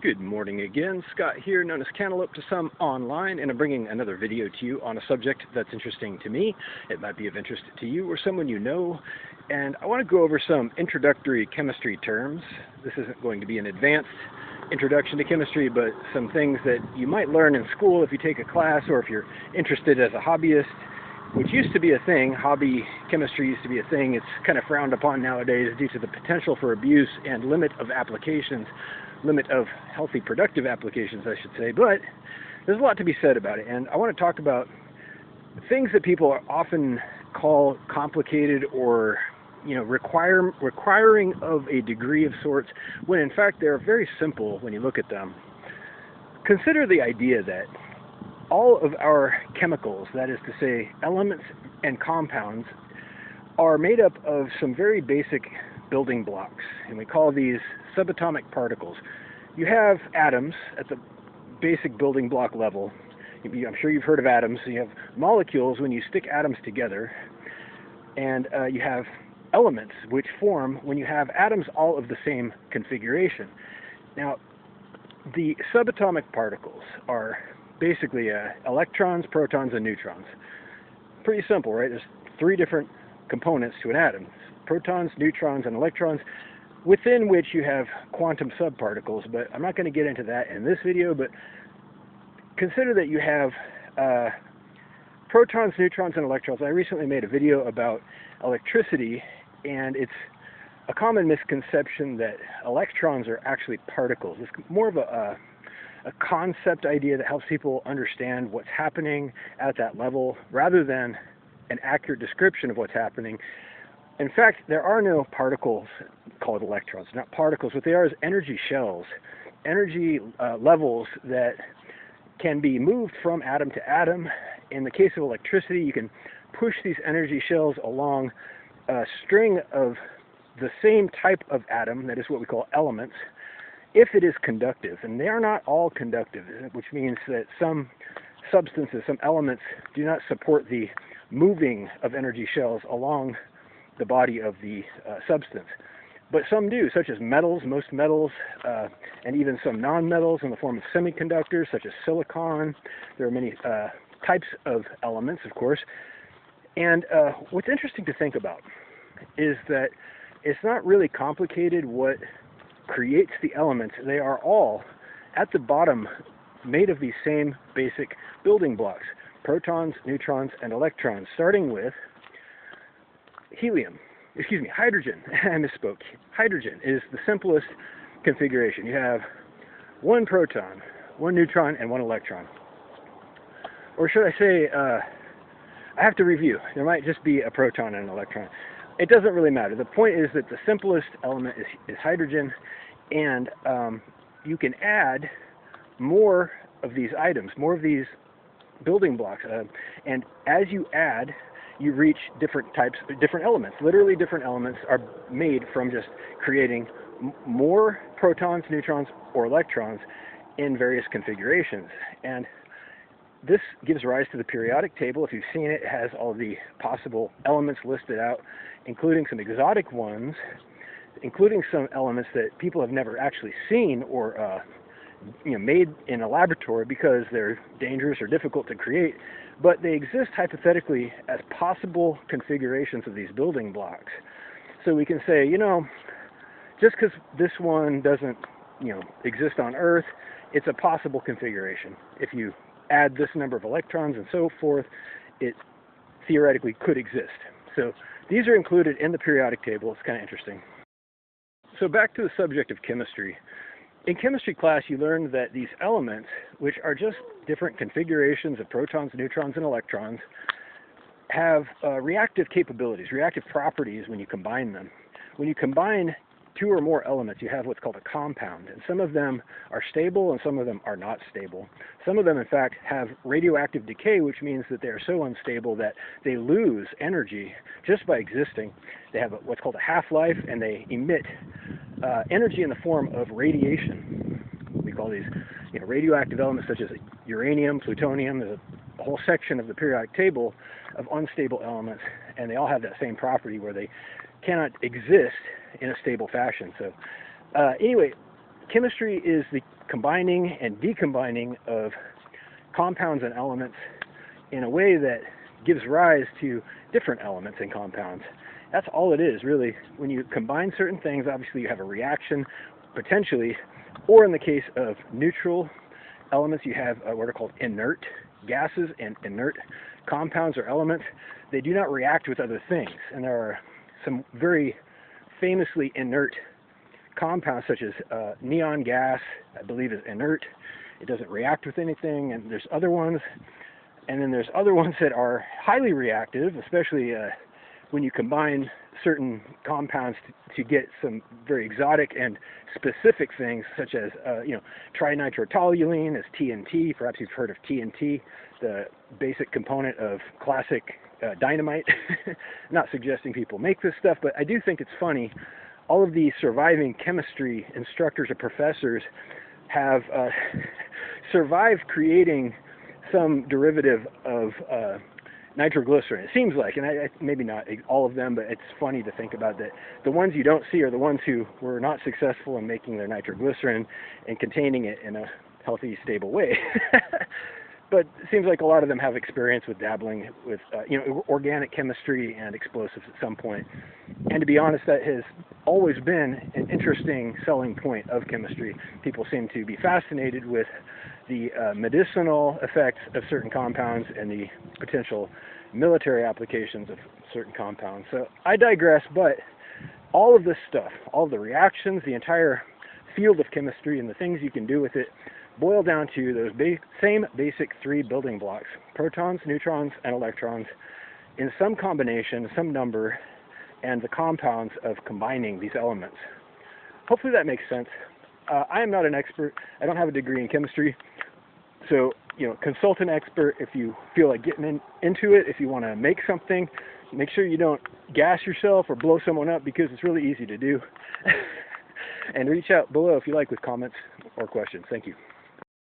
Good morning again. Scott here, known as Cantaloupe to some online, and I'm bringing another video to you on a subject that's interesting to me. It might be of interest to you or someone you know, and I want to go over some introductory chemistry terms. This isn't going to be an advanced introduction to chemistry, but some things that you might learn in school if you take a class or if you're interested as a hobbyist, which used to be a thing. Hobby chemistry used to be a thing. It's kind of frowned upon nowadays due to the potential for abuse and limit of applications, limit of healthy, productive applications, I should say. But there's a lot to be said about it, and I want to talk about things that people often call complicated or requiring of a degree of sorts, when in fact they're very simple when you look at them. Consider the idea that all of our chemicals, that is to say elements and compounds, are made up of some very basic building blocks, and we call these subatomic particles. You have atoms at the basic building block level. I'm sure you've heard of atoms. You have molecules when you stick atoms together, and you have elements which form when you have atoms all of the same configuration. Now, the subatomic particles are basically electrons, protons, and neutrons. Pretty simple, right? There's three different components to an atom: protons, neutrons, and electrons, within which you have quantum subparticles. But I'm not going to get into that in this video, but consider that you have protons, neutrons, and electrons. I recently made a video about electricity, and it's a common misconception that electrons are actually particles. It's more of a concept idea that helps people understand what's happening at that level rather than an accurate description of what's happening. In fact, there are no particles called electrons. Not particles. What they are is energy shells, energy levels that can be moved from atom to atom. In the case of electricity, you can push these energy shells along a string of the same type of atom, that is what we call elements, if it is conductive. And they are not all conductive, which means that some substances, some elements, do not support the moving of energy shells along the body of the substance. But some do, such as metals, most metals, and even some non-metals in the form of semiconductors, such as silicon. There are many types of elements, of course. And what's interesting to think about is that it's not really complicated what creates the elements. They are all, at the bottom, made of these same basic building blocks: protons, neutrons, and electrons, starting with hydrogen. I misspoke. Hydrogen is the simplest configuration. You have one proton, one neutron, and one electron. Or should I say, I have to review. There might just be a proton and an electron. It doesn't really matter. The point is that the simplest element is hydrogen, and you can add more of these items, more of these building blocks, and as you add, you reach different elements. Literally, different elements are made from just creating more protons, neutrons, or electrons in various configurations. And this gives rise to the periodic table. If you've seen it, it has all the possible elements listed out, including some exotic ones, including some elements that people have never actually seen or made in a laboratory because they're dangerous or difficult to create, but they exist hypothetically as possible configurations of these building blocks. So we can say, just because this one doesn't, exist on Earth, it's a possible configuration. If you add this number of electrons and so forth, it theoretically could exist. So these are included in the periodic table. It's kind of interesting. So back to the subject of chemistry. In chemistry class, you learned that these elements, which are just different configurations of protons, neutrons, and electrons, have reactive capabilities, reactive properties when you combine them. When you combine two or more elements, you have what's called a compound, and some of them are stable and some of them are not stable. Some of them, in fact, have radioactive decay, which means that they are so unstable that they lose energy just by existing. They have what's called a half-life, and they emit energy in the form of radiation. We call these radioactive elements such as uranium, plutonium. There's a whole section of the periodic table of unstable elements, and they all have that same property where they cannot exist in a stable fashion. So anyway, chemistry is the combining and decombining of compounds and elements in a way that gives rise to different elements and compounds. That's all it is, really. When you combine certain things, obviously you have a reaction, potentially, or in the case of neutral elements, you have what are called inert gases and inert compounds or elements. They do not react with other things, and there are some very famously inert compounds, such as neon gas, I believe, is inert. It doesn't react with anything, and there's other ones. And then there's other ones that are highly reactive, especially when you combine certain compounds to get some very exotic and specific things, such as trinitrotoluene is TNT. Perhaps you've heard of TNT, the basic component of classic dynamite. Not suggesting people make this stuff, but I do think it's funny. All of the surviving chemistry instructors or professors have survived creating some derivative of nitroglycerin. It seems like, and maybe not all of them, but it's funny to think about that the ones you don't see are the ones who were not successful in making their nitroglycerin and containing it in a healthy, stable way. But it seems like a lot of them have experience with dabbling with organic chemistry and explosives at some point. And to be honest, that has always been an interesting selling point of chemistry. People seem to be fascinated with the medicinal effects of certain compounds and the potential military applications of certain compounds. So I digress, but all of this stuff, all of the reactions, the entire field of chemistry and the things you can do with it boil down to those same basic three building blocks: protons, neutrons, and electrons in some combination, some number, and the compounds of combining these elements. Hopefully that makes sense. I am not an expert. I don't have a degree in chemistry. So, consult an expert if you feel like getting into it. If you want to make something, make sure you don't gas yourself or blow someone up, because it's really easy to do. And reach out below if you like with comments or questions. Thank you.